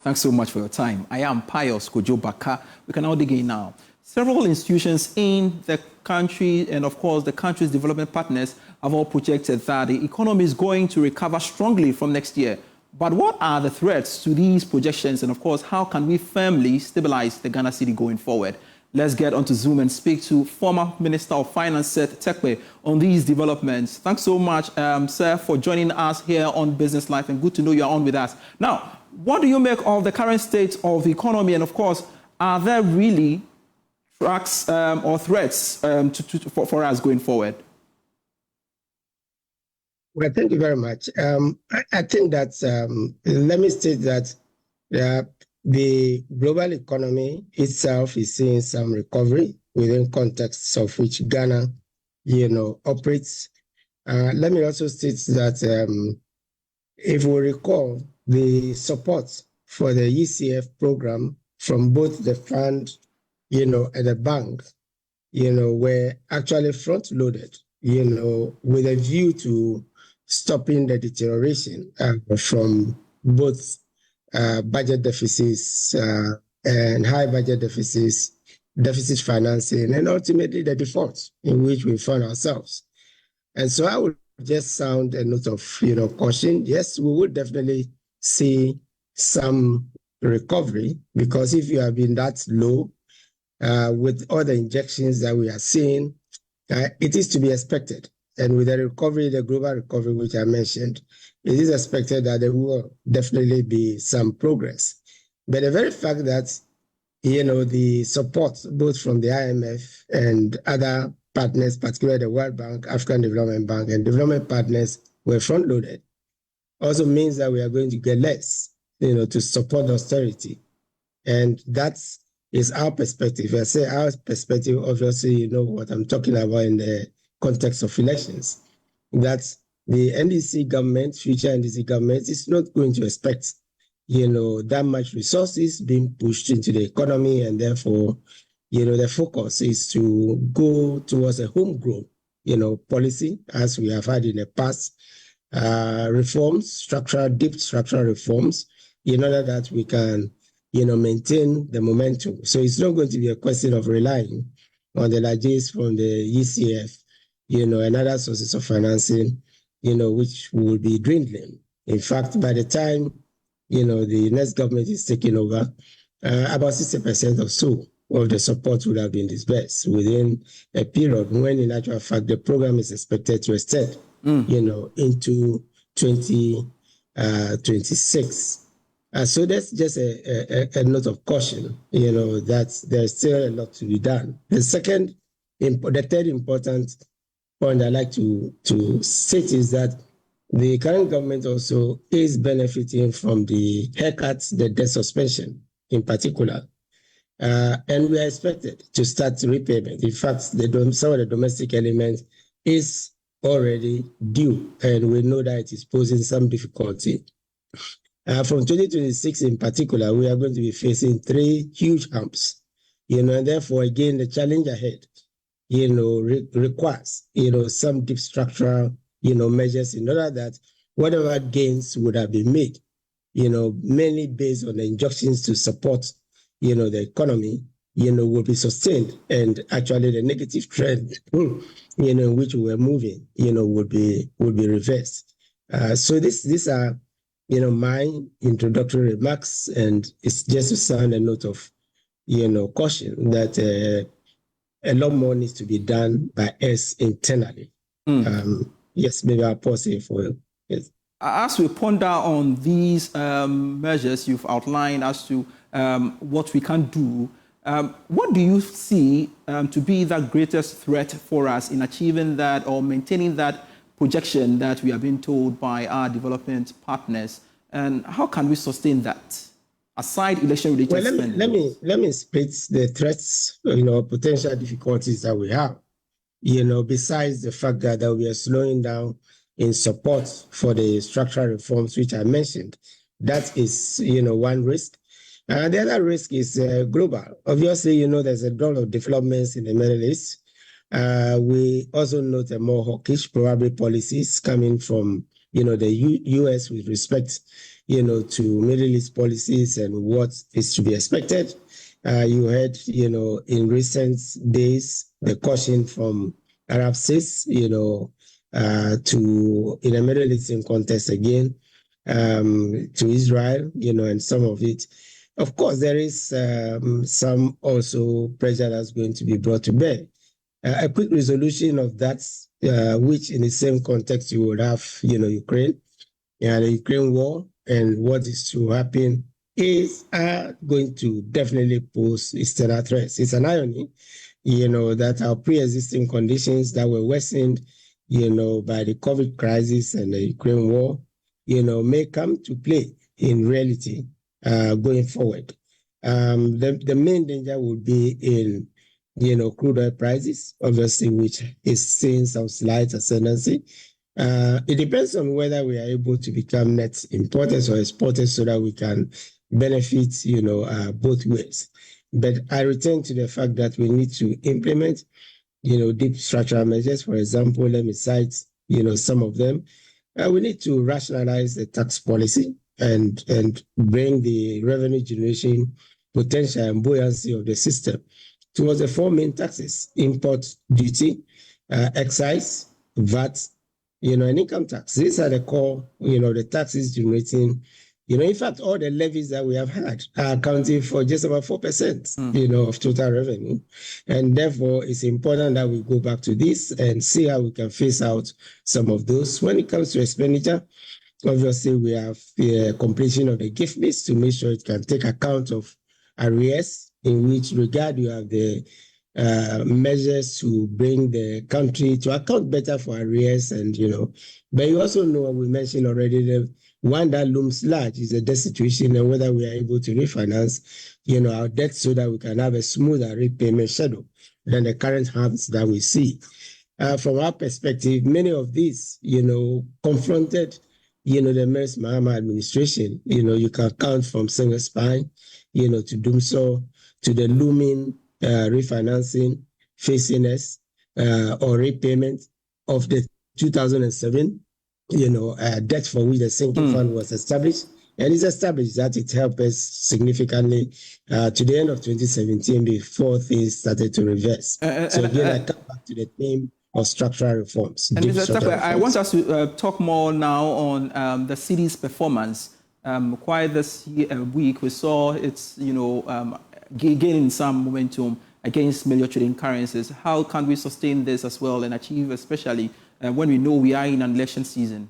Thanks so much for your time. I am Pius Kojo Baka. We can now dig in now. Several institutions in the country and, of course, the country's development partners have all projected that the economy is going to recover strongly from next year. But what are the threats to these projections? And, of course, how can we firmly stabilize the Ghana cedi going forward? Let's get onto Zoom and speak to former Minister of Finance, Seth Terkper, on these developments. Thanks so much, sir, for joining us here on Business Life, and good to know you're on with us. Now, what do you make of the current state of the economy? And, of course, are there really tracks or threats for us going forward? Well, thank you very much. I think that, let me state that the global economy itself is seeing some recovery within contexts of which Ghana, operates. Let me also state that if we recall, the support for the ECF program from both the fund, and the bank, were actually front-loaded, with a view to stopping the deterioration from both budget deficits and high budget deficits, deficit financing, and ultimately the default in which we found ourselves. And so I would just sound a note of, caution. Yes, we would definitely see some recovery, because if you have been that low with all the injections that we are seeing, it is to be expected. And with the recovery, the global recovery, which I mentioned, it is expected that there will definitely be some progress. But the very fact that, the support both from the IMF and other partners, particularly the World Bank, African Development Bank, and development partners were front-loaded, also means that we are going to get less, to support austerity. And that is our perspective. I say our perspective, obviously, you know what I'm talking about in the context of elections, that the NDC government, future NDC government, is not going to expect, that much resources being pushed into the economy, and therefore, the focus is to go towards a homegrown, policy, as we have had in the past, reforms, deep structural reforms, in order that we can, maintain the momentum. So it's not going to be a question of relying on the largesse from the ECF, and other sources of financing, which will be dwindling. In fact, by the time, the next government is taking over, about 60% or so of the support would have been disbursed within a period when, in actual fact, the program is expected to extend, into 2026. So that's just a note of caution, that there's still a lot to be done. The third important point I'd like to state is that the current government also is benefiting from the haircuts, the debt suspension in particular. And we are expected to start repayment. In fact, some of the domestic element is already due, and we know that it is posing some difficulty. From 2026 in particular, we are going to be facing 3 huge humps, and therefore, again, the challenge ahead, requires, some deep structural, measures in order that whatever gains would have been made, mainly based on the injunctions to support, the economy, will be sustained, and actually the negative trend, in which we were moving, would be reversed. So these are, my introductory remarks, and it's just to sound a note of, caution that a lot more needs to be done by us internally. Yes, maybe I'll pause here for you. Yes. As we ponder on these measures you've outlined as to what we can do, what do you see to be the greatest threat for us in achieving that or maintaining that projection that we are being told by our development partners? And how can we sustain that? Aside election-related spending. Let me split the threats, potential difficulties that we have. Besides the fact that we are slowing down in support for the structural reforms which I mentioned, that is, one risk. The other risk is global. Obviously, there's a lot of developments in the Middle East. We also note a more hawkish, probably policies coming from, the U.S. with respect, to Middle East policies and what is to be expected. You heard, in recent days, the caution from Arab states, to in a Middle Eastern context again, to Israel, and some of it. Of course, there is some also pressure that's going to be brought to bear. A quick resolution of that, which in the same context you would have, Ukraine, the Ukraine war and what is to happen are going to definitely pose external threats. It's an irony, that our pre-existing conditions that were worsened, by the COVID crisis and the Ukraine war, may come to play in reality going forward. The main danger would be in, crude oil prices, obviously, which is seeing some slight ascendancy. It depends on whether we are able to become net importers or exporters so that we can benefit, both ways. But I return to the fact that we need to implement, deep structural measures. For example, let me cite, some of them. We need to rationalize the tax policy and bring the revenue generation potential and buoyancy of the system towards the four main taxes: import duty, excise, VAT, and income tax. These are the core, the taxes generating, in fact, all the levies that we have had are accounting for just about 4%, of total revenue. And therefore, it's important that we go back to this and see how we can phase out some of those. When it comes to expenditure, obviously, we have the completion of the gift list to make sure it can take account of arrears, in which regard you have the measures to bring the country to account better for arrears, and but you also know, we mentioned already, the one that looms large is the debt situation and whether we are able to refinance our debt so that we can have a smoother repayment schedule than the current harms that we see. From our perspective, many of these confronted the Maris Mahama administration. You can count from single spine to Dumso, to the looming refinancing, facing us, or repayment of the 2007, debt for which the sinking fund was established. And it's established that it helped us significantly to the end of 2017 before things started to reverse. So again, I come back to the theme of structural reforms. And Mr. Takwe, I want us to talk more now on the city's performance. Quite this week, we saw it's, gaining some momentum against major trading currencies. How can we sustain this as well and achieve, especially when we know we are in an election season?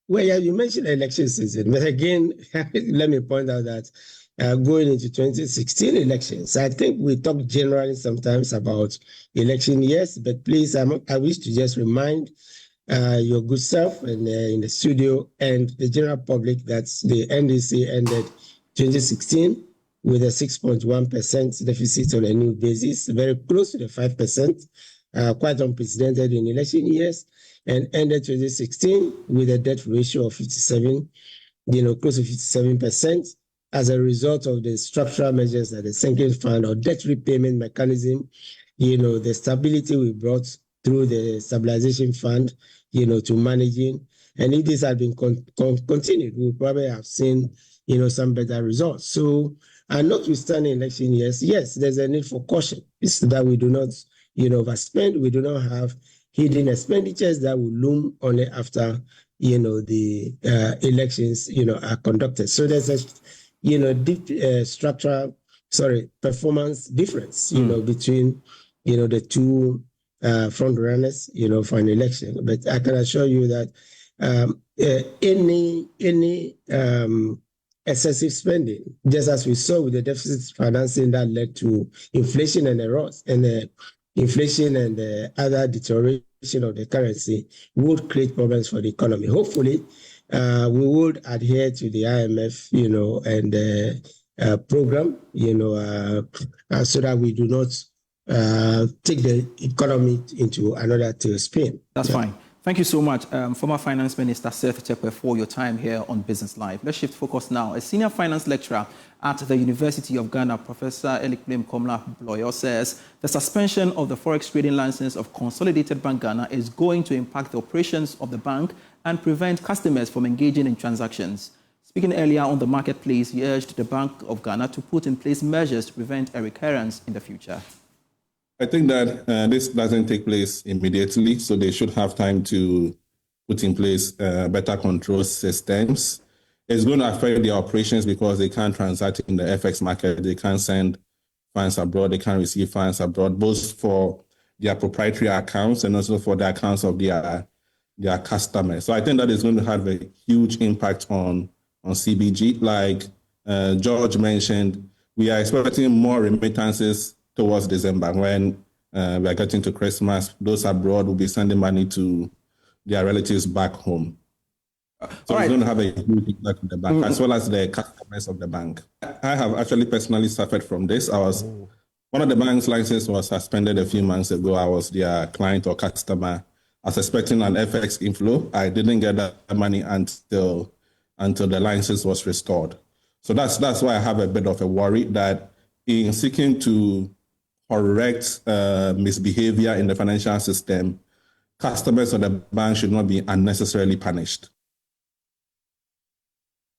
Well, yeah, you mentioned election season, but again, let me point out that going into 2016 elections, I think we talk generally sometimes about election years, but please, I wish to just remind your good self and in the studio and the general public that the NDC ended 2016 with a 6.1% deficit on a new basis, very close to the 5%, quite unprecedented in election years, and ended 2016 with a debt ratio of 57, close to 57%, as a result of the structural measures that the sinking fund or debt repayment mechanism, the stability we brought through the stabilization fund, to managing. And if this had been continued, we would probably have seen, some better results. So, and notwithstanding election years, yes, there's a need for caution. It's that we do not, overspend. We do not have hidden expenditures that will loom only after, the elections, are conducted. So there's a, deep structural, performance difference, between, the two front runners, for an election. But I can assure you that any excessive spending, just as we saw with the deficit financing that led to inflation and inflation and other deterioration of the currency, would create problems for the economy. Hopefully, we would adhere to the IMF, and the program, so that we do not take the economy into another tailspin. That's fine. Thank you so much, former Finance Minister Seth Terkper, for your time here on Business Live. Let's shift focus now. A senior finance lecturer at the University of Ghana, Professor Petroleum Bloyo, says the suspension of the forex trading license of Consolidated Bank Ghana is going to impact the operations of the bank and prevent customers from engaging in transactions. Speaking earlier on the marketplace, he urged the Bank of Ghana to put in place measures to prevent a recurrence in the future. I think that this doesn't take place immediately, so they should have time to put in place better control systems. It's going to affect their operations because they can't transact in the FX market. They can't send funds abroad. They can't receive funds abroad, both for their proprietary accounts and also for the accounts of their customers. So I think that is going to have a huge impact on CBG. Like George mentioned, we are expecting more remittances towards December when we are getting to Christmas. Those abroad will be sending money to their relatives back home. So it's going to have a huge impact on the bank, as well as the customers of the bank. I have actually personally suffered from this. One of the bank's licenses was suspended a few months ago. I was their client or customer. I was expecting an FX inflow. I didn't get that money until the license was restored. So that's why I have a bit of a worry that in seeking to correct misbehavior in the financial system, customers of the bank should not be unnecessarily punished.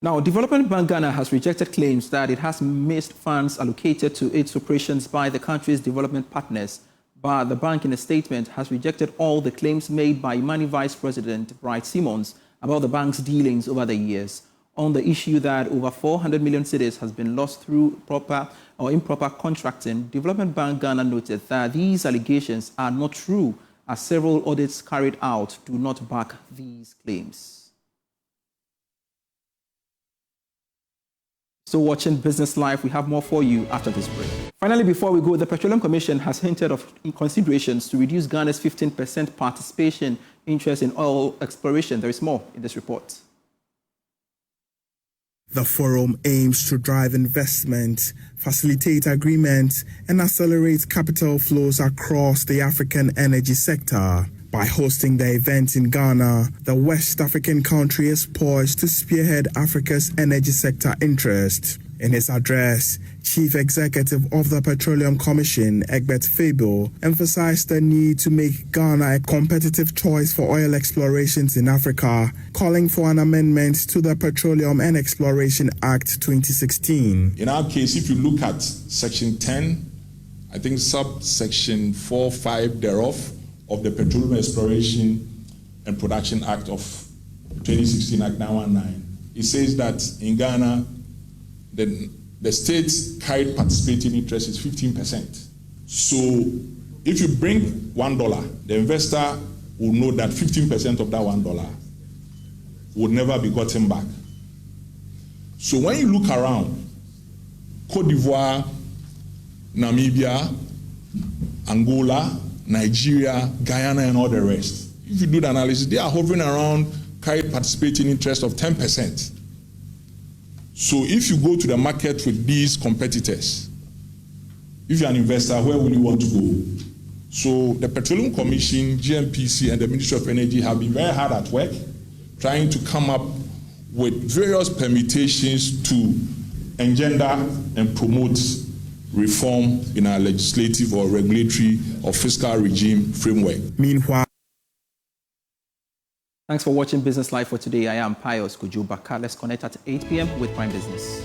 Now, Development Bank Ghana has rejected claims that it has missed funds allocated to its operations by the country's development partners. But the bank, in a statement, has rejected all the claims made by Imani Vice President Bright Simmons about the bank's dealings over the years. On the issue that over 400 million cedis has been lost through proper or improper contracting, Development Bank Ghana noted that these allegations are not true, as several audits carried out do not back these claims. So watching Business Live, we have more for you after this break. Finally, before we go, the Petroleum Commission has hinted of considerations to reduce Ghana's 15% participation interest in oil exploration. There is more in this report. The forum aims to drive investment, facilitate agreements, and accelerate capital flows across the African energy sector. By hosting the event in Ghana, the West African country is poised to spearhead Africa's energy sector interest. In his address, Chief Executive of the Petroleum Commission, Egbert Fable, emphasized the need to make Ghana a competitive choice for oil explorations in Africa, calling for an amendment to the Petroleum and Exploration Act 2016. In our case, if you look at Section 10, I think subsection 4(5) thereof of the Petroleum Exploration and Production Act of 2016, Act 919, it says that in Ghana, the state's carried participating interest is 15%. So if you bring $1, the investor will know that 15% of that $1 would never be gotten back. So when you look around, Cote d'Ivoire, Namibia, Angola, Nigeria, Guyana, and all the rest, if you do the analysis, they are hovering around carried participating interest of 10%. So if you go to the market with these competitors, if you're an investor, where will you want to go? So the Petroleum Commission, GMPC, and the Ministry of Energy have been very hard at work trying to come up with various permutations to engender and promote reform in our legislative or regulatory or fiscal regime framework. Meanwhile, thanks for watching Business Live for today. I am Pius Kujubaka. Let's connect at 8 p.m. with Prime Business.